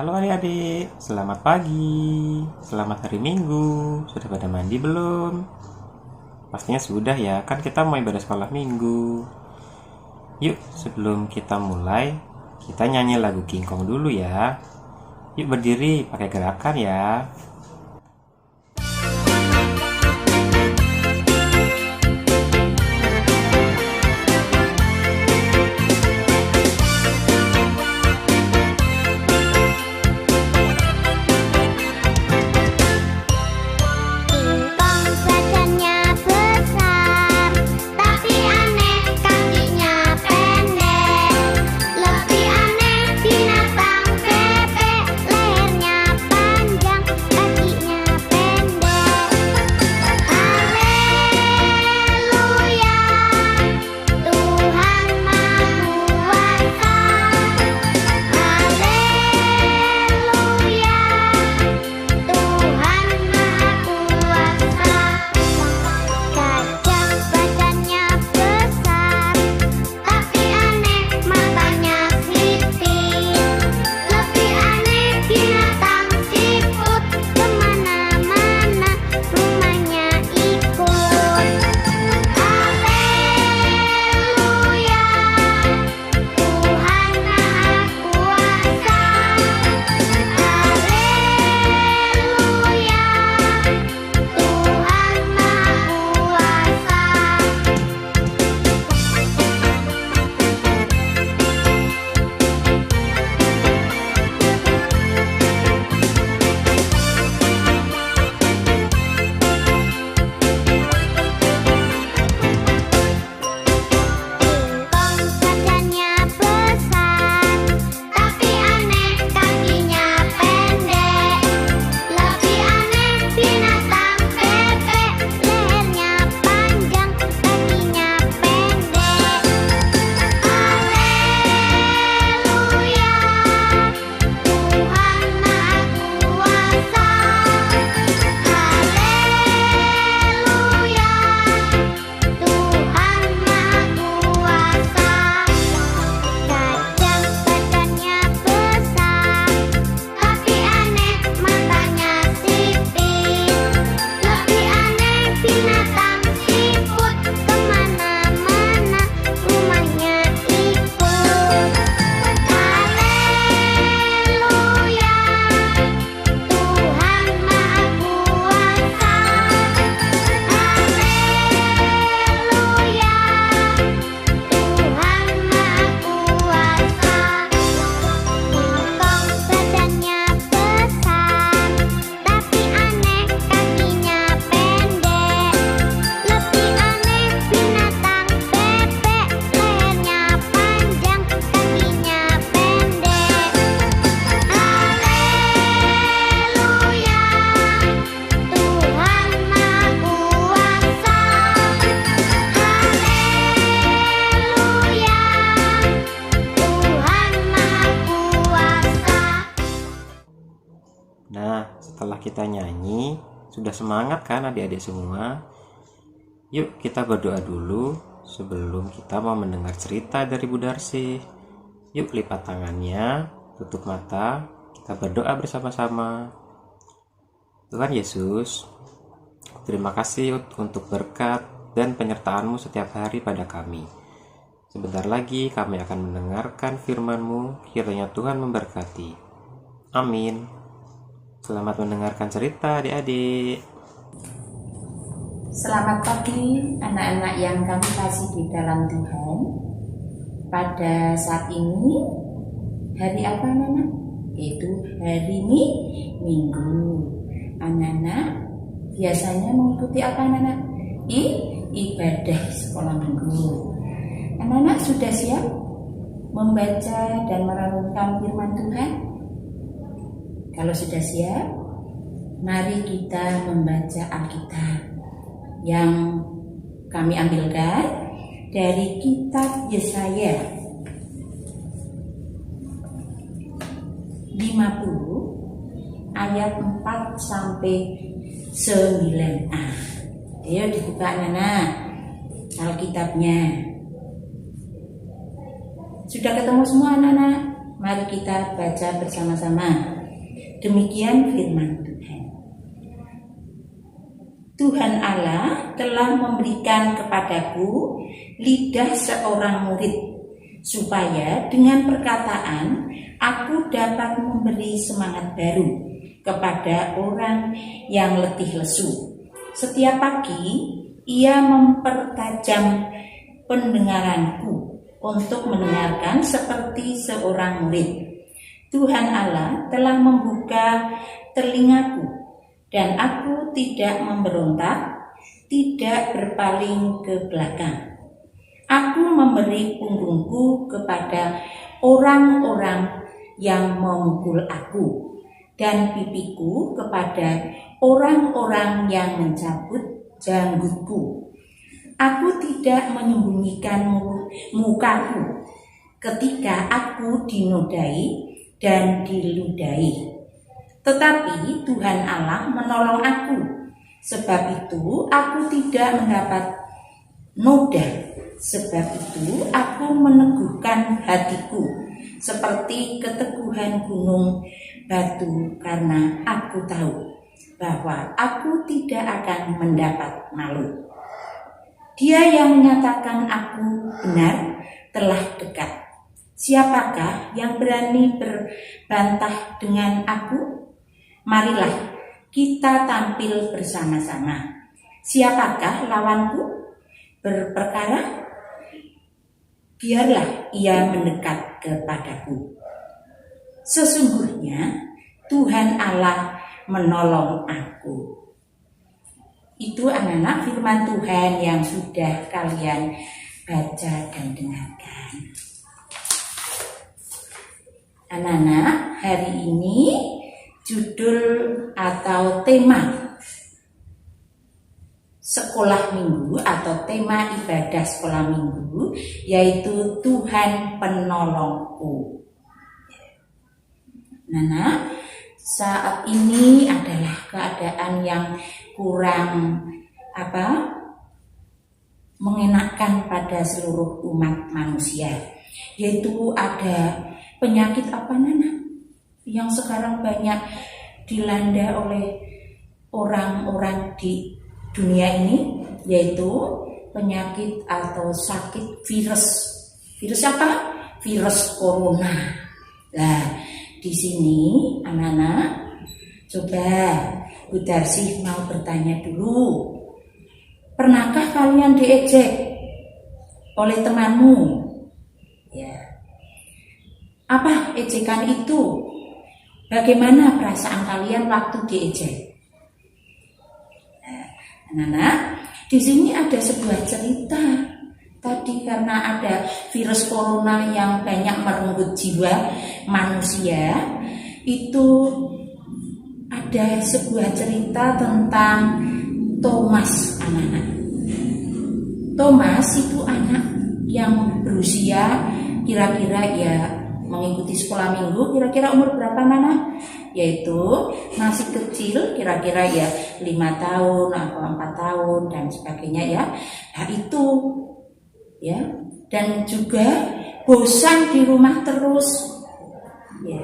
Halo adik-adik, selamat pagi, selamat hari Minggu. Sudah pada mandi belum? Pastinya sudah ya, kan kita mau ibadah sekolah Minggu. Yuk, sebelum kita mulai, kita nyanyi lagu King Kong dulu ya. Yuk berdiri, pakai gerakan ya. Nah, setelah kita nyanyi, sudah semangat kan adik-adik semua? Yuk kita berdoa dulu sebelum kita mau mendengar cerita dari Bu Darsi. Yuk lipat tangannya, tutup mata, kita berdoa bersama-sama. Tuhan Yesus, terima kasih untuk berkat dan penyertaan-Mu setiap hari pada kami. Sebentar lagi kami akan mendengarkan firman-Mu, kiranya Tuhan memberkati. Amin. Selamat mendengarkan cerita adik-adik. Selamat pagi anak-anak yang kami kasih di dalam Tuhan. Pada saat ini hari apa anak-anak? Itu hari Minggu. Anak-anak biasanya mengikuti apa anak-anak? Ibadah sekolah Minggu. Anak-anak sudah siap membaca dan merenungkan firman Tuhan? Kalau sudah siap, mari kita membaca Alkitab yang kami ambilkan dari kitab Yesaya 50 ayat 4 sampai 9a. Ayo dibuka anak-anak Alkitabnya. Sudah ketemu semua anak-anak? Mari kita baca bersama-sama. Demikian firman Tuhan. Tuhan Allah telah memberikan kepadaku lidah seorang murid, supaya dengan perkataan aku dapat memberi semangat baru kepada orang yang letih lesu. Setiap pagi ia mempertajam pendengaranku untuk mendengarkan seperti seorang murid. Tuhan Allah telah membuka telingaku dan aku tidak memberontak, tidak berpaling ke belakang. Aku memberi punggungku kepada orang-orang yang memukul aku dan pipiku kepada orang-orang yang mencabut janggutku. Aku tidak menyembunyikan mukaku ketika aku dinodai dan diludahi. Tetapi Tuhan Allah menolong aku. Sebab itu aku tidak mendapat noda. Sebab itu aku meneguhkan hatiku seperti keteguhan gunung batu, karena aku tahu bahwa aku tidak akan mendapat malu. Dia yang menyatakan aku benar telah dekat. Siapakah yang berani berbantah dengan aku? Marilah kita tampil bersama-sama. Siapakah lawanku berperkara? Biarlah ia mendekat kepadaku. Sesungguhnya Tuhan Allah menolong aku. Itu anak-anak firman Tuhan yang sudah kalian baca dan dengarkan. Anak-anak, hari ini judul atau tema sekolah minggu atau tema ibadah sekolah minggu yaitu Tuhan penolongku. Nana, saat ini adalah keadaan yang kurang mengenakan pada seluruh umat manusia, yaitu ada penyakit Nana yang sekarang banyak dilanda oleh orang-orang di dunia ini, yaitu penyakit atau sakit virus. Virus apa? Virus corona. Nah, di sini anak-anak, coba Bu Darsi mau bertanya dulu. Pernahkah kalian diejek oleh temanmu? Ya. Apa ejekan itu? Bagaimana perasaan kalian waktu diejek? Anak-anak, di sini ada sebuah cerita. Tadi karena ada virus corona yang banyak merenggut jiwa manusia, itu ada sebuah cerita tentang Thomas, anak-anak. Thomas itu anak yang berusia kira-kira ya mengikuti sekolah minggu, kira-kira umur berapa Nana? Yaitu masih kecil, kira-kira ya 5 tahun atau 4 tahun dan sebagainya ya. Nah itu ya, dan juga bosan di rumah terus ya.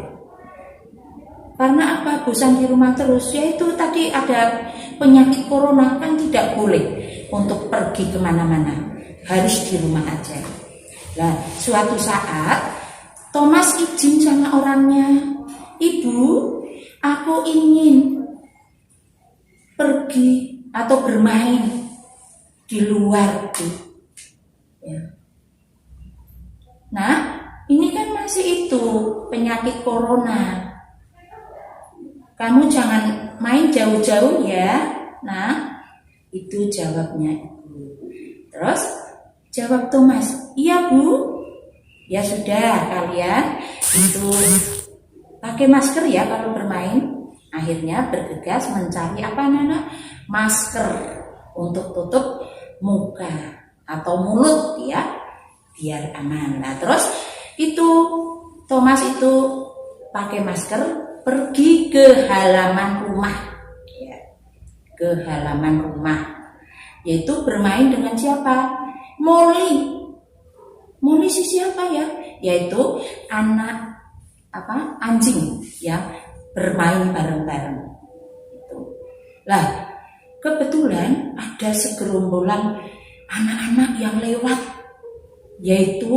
Karena apa bosan di rumah terus? Yaitu tadi ada penyakit corona, kan tidak boleh untuk pergi kemana-mana, harus di rumah aja. Nah suatu saat Thomas izin sama orangnya, "Ibu, aku ingin pergi atau bermain di luar." Ya. Nah, ini kan masih itu penyakit corona. Kamu jangan main jauh-jauh ya. Nah, itu jawabnya ibu. Terus jawab Thomas, "Iya Bu. Ya sudah, kalian itu pakai masker ya kalau bermain." Akhirnya bergegas mencari Nana? Masker untuk tutup muka atau mulut ya, biar aman. Nah terus itu Thomas itu pakai masker pergi ke halaman rumah ya, ke halaman rumah, yaitu bermain dengan siapa? Molly si siapa ya? Yaitu anak anjing ya, bermain bareng-bareng. Gitu. Lah, kebetulan ada segerombolan anak-anak yang lewat, yaitu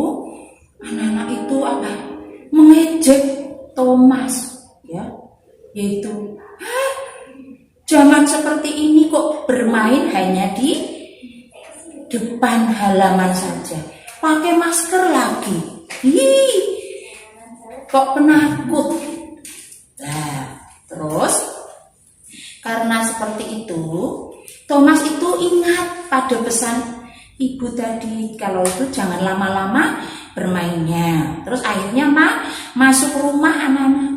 anak-anak itu mengejek Thomas ya, yaitu zaman seperti ini kok bermain hanya di depan halaman saja, pakai masker lagi, kok penakut. Nah, terus karena seperti itu, Thomas itu ingat pada pesan ibu tadi, kalau itu jangan lama-lama bermainnya. Terus akhirnya masuk rumah, anak-anak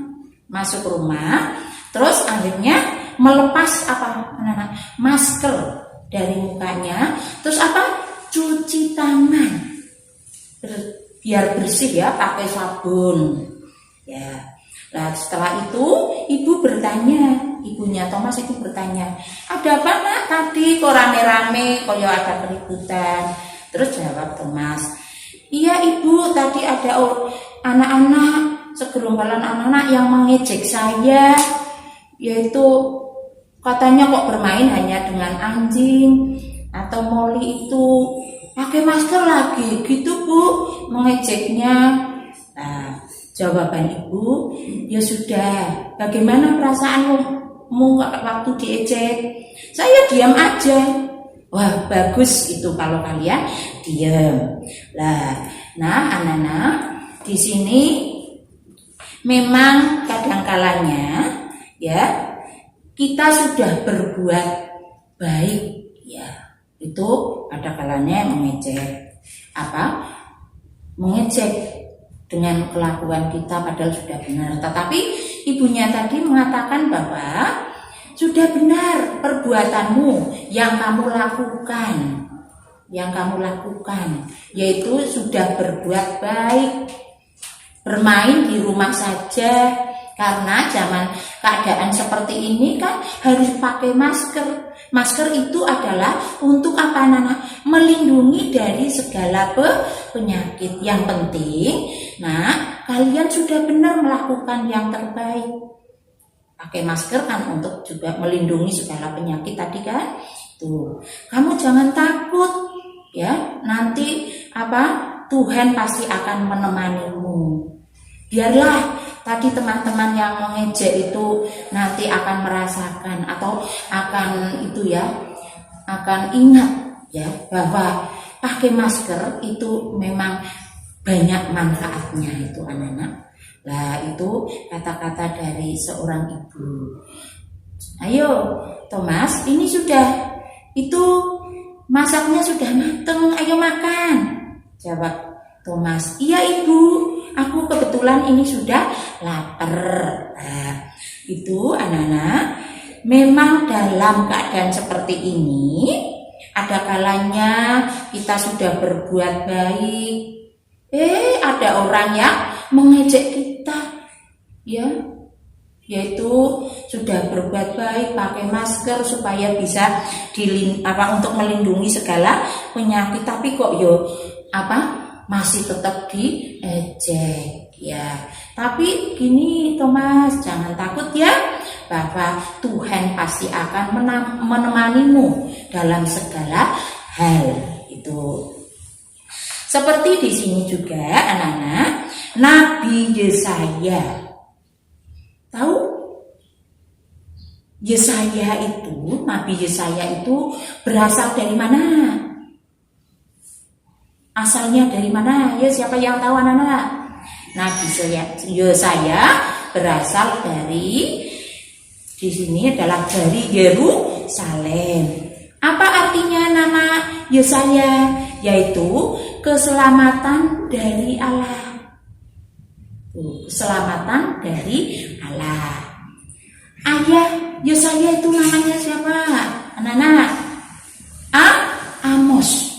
masuk rumah, terus akhirnya melepas anak-anak masker dari mukanya, terus cuci tangan biar bersih ya, pakai sabun ya. Nah, setelah itu ibunya Thomas itu bertanya, ada apa nak tadi kok rame-rame, kok ya ada keributan? Terus jawab Thomas, iya ibu, tadi ada anak-anak, segerombolan anak-anak yang mengejek saya, yaitu katanya kok bermain hanya dengan anjing atau Molly itu, pakai masker lagi gitu bu, mengejeknya. Nah, jawaban ibu, ya sudah, bagaimana perasaanmu waktu diejek? Saya diam aja. Wah, bagus itu kalau kalian diam. Nah, anak-anak, di sini memang kadang-kalanya ya kita sudah berbuat baik ya, itu ada kalanya mengejek dengan kelakuan kita padahal sudah benar. Tetapi ibunya tadi mengatakan bahwa sudah benar perbuatanmu yang kamu lakukan, yaitu sudah berbuat baik. Bermain di rumah saja, karena keadaan seperti ini kan harus pakai masker. Masker itu adalah untuk melindungi dari segala penyakit. Yang penting, kalian sudah benar melakukan yang terbaik. Pakai masker kan untuk juga melindungi segala penyakit tadi kan. Tuh, kamu jangan takut ya. Nanti Tuhan pasti akan menemanimu. Biarlah tadi teman-teman yang mengejek itu nanti akan merasakan atau akan ingat ya bahwa pakai masker itu memang banyak manfaatnya itu anak-anak. Lah itu kata-kata dari seorang ibu. Ayo Thomas, ini masaknya sudah mateng, ayo makan. Jawab Thomas, iya ibu, aku kebetulan ini sudah lapar. Nah, itu anak-anak, memang dalam keadaan seperti ini, ada kalanya kita sudah berbuat baik, ada orang yang mengejek kita, ya, yaitu sudah berbuat baik, pakai masker supaya bisa untuk melindungi segala penyakit, tapi kok masih tetap diejek ya. Tapi gini Thomas, jangan takut ya, bahwa Tuhan pasti akan menemanimu dalam segala hal. Itu seperti di sini juga anak-anak, Nabi Yesaya. Tahu? Nabi Yesaya itu berasal dari mana? Asalnya dari mana? Ya, siapa yang tahu anak-anak? Nabi Yesaya berasal dari, di sini adalah dari Yerusalem. Apa artinya nama Yesaya? Yaitu keselamatan dari Allah. Keselamatan dari Allah. Ayah Yesaya itu namanya siapa? Anak-anak? Amos.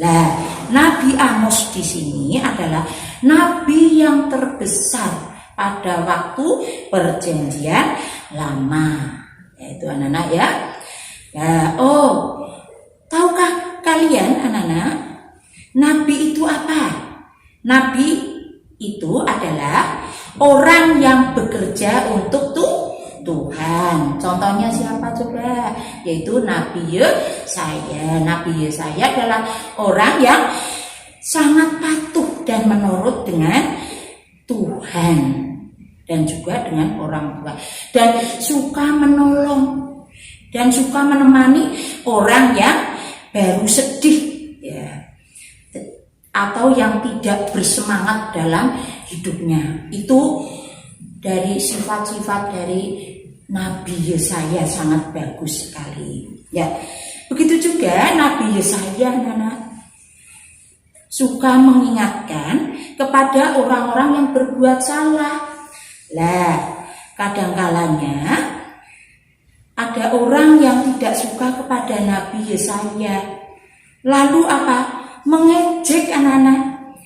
Lah, Nabi Amos di sini adalah nabi yang terbesar pada waktu Perjanjian Lama. Yaitu anak-anak ya. Tahukah kalian anak-anak, nabi itu apa? Nabi itu adalah orang yang bekerja untuk Tuhan. Contohnya siapa coba? Yaitu Nabi Yesaya. Nabi Yesaya adalah orang yang sangat patuh dan menurut dengan Tuhan dan juga dengan orang tua, dan suka menolong dan suka menemani orang yang baru sedih, ya, atau yang tidak bersemangat dalam hidupnya. Itu dari sifat-sifat dari Nabi Yesaya sangat bagus sekali. Ya, begitu juga Nabi Yesaya, anak-anak, suka mengingatkan kepada orang-orang yang berbuat salah. Lah, kadang-kalanya ada orang yang tidak suka kepada Nabi Yesaya. Lalu apa? Mengejek anak-anak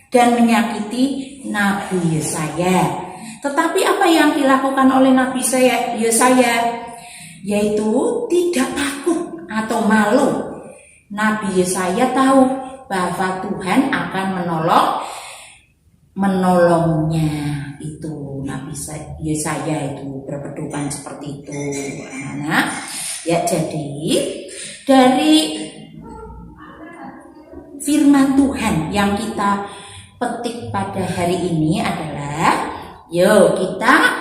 dan menyakiti Nabi Yesaya. Tetapi apa yang dilakukan oleh Nabi Yesaya? Yaitu tidak takut atau malu. Nabi Yesaya tahu bahwa Tuhan akan menolongnya. Itu Nabi Yesaya itu berpedoman seperti itu, anak-anak. Ya, jadi dari firman Tuhan yang kita petik pada hari ini adalah, yuk kita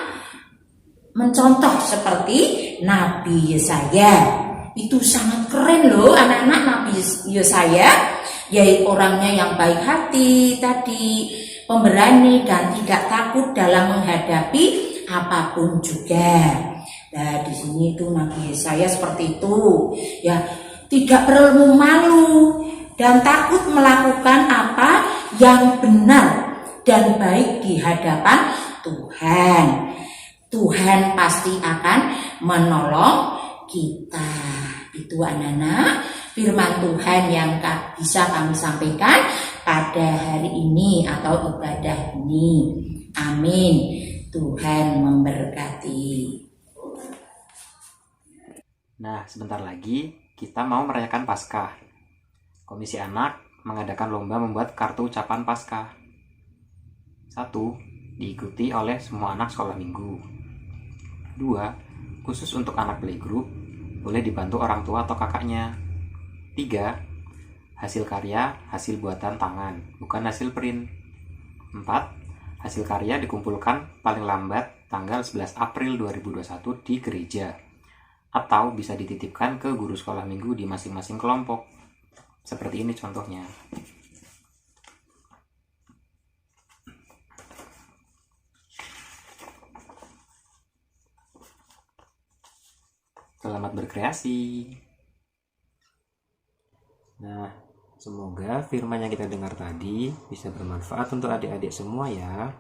mencontoh seperti Nabi Yesaya. Itu sangat keren loh anak-anak. Nabi Yesaya yaitu orangnya yang baik hati tadi, pemberani dan tidak takut dalam menghadapi apapun juga. Nah, di sini itu Nabi Yesaya seperti itu, ya, tidak perlu malu dan takut melakukan apa yang benar dan baik di hadapan Tuhan. Tuhan pasti akan menolong kita. Itu anak-anak firman Tuhan yang bisa kami sampaikan pada hari ini atau ibadah ini. Amin. Tuhan memberkati. Nah, sebentar lagi kita mau merayakan Paskah. Komisi Anak mengadakan lomba membuat kartu ucapan Paskah. 1. Diikuti oleh semua anak sekolah minggu. 2. Khusus untuk anak playgroup, boleh dibantu orang tua atau kakaknya. 3. Hasil karya, hasil buatan tangan, bukan hasil print. 4. Hasil karya dikumpulkan paling lambat tanggal 11 April 2021 di gereja, atau bisa dititipkan ke guru sekolah minggu di masing-masing kelompok. Seperti ini contohnya. Selamat berkreasi. Nah, semoga firman yang kita dengar tadi bisa bermanfaat untuk adik-adik semua ya.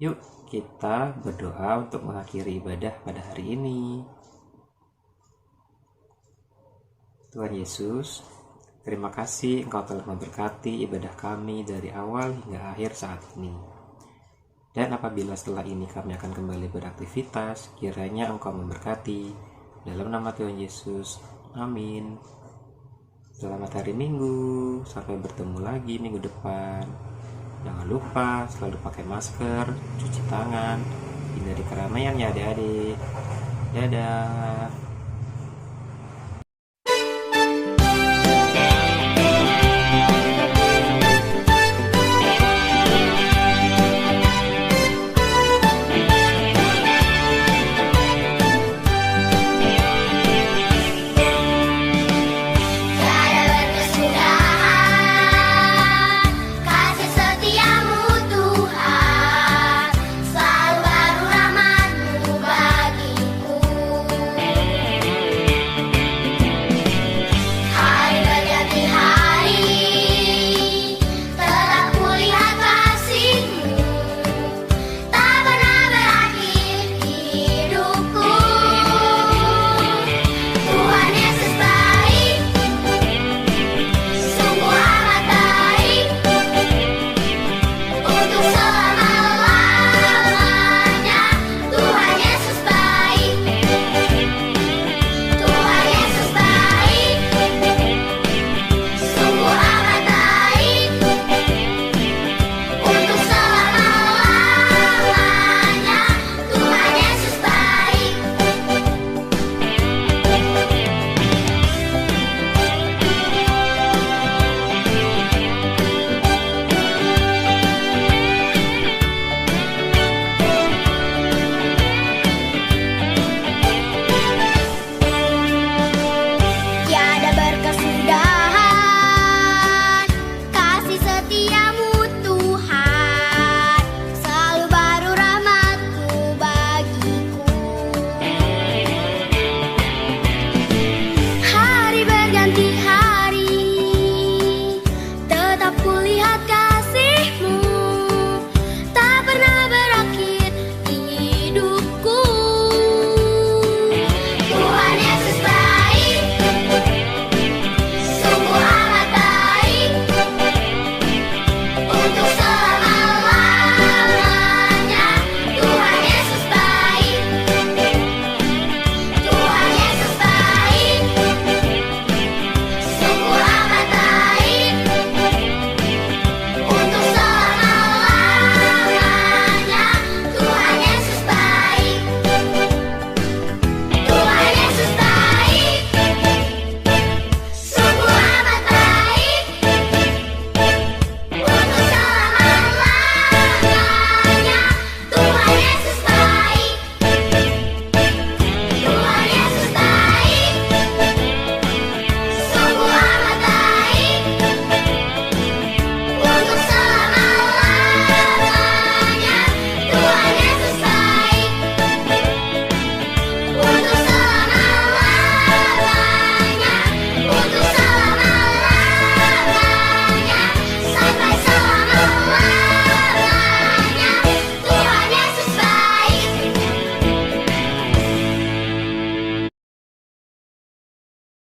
Yuk, kita berdoa untuk mengakhiri ibadah pada hari ini. Tuhan Yesus, terima kasih Engkau telah memberkati ibadah kami dari awal hingga akhir saat ini. Dan apabila setelah ini kami akan kembali beraktivitas, kiranya Engkau memberkati. Dalam nama Tuhan Yesus, amin. Selamat hari Minggu, sampai bertemu lagi minggu depan. Jangan lupa selalu pakai masker, cuci tangan, hindari keramaian ya adik-adik. Dadah.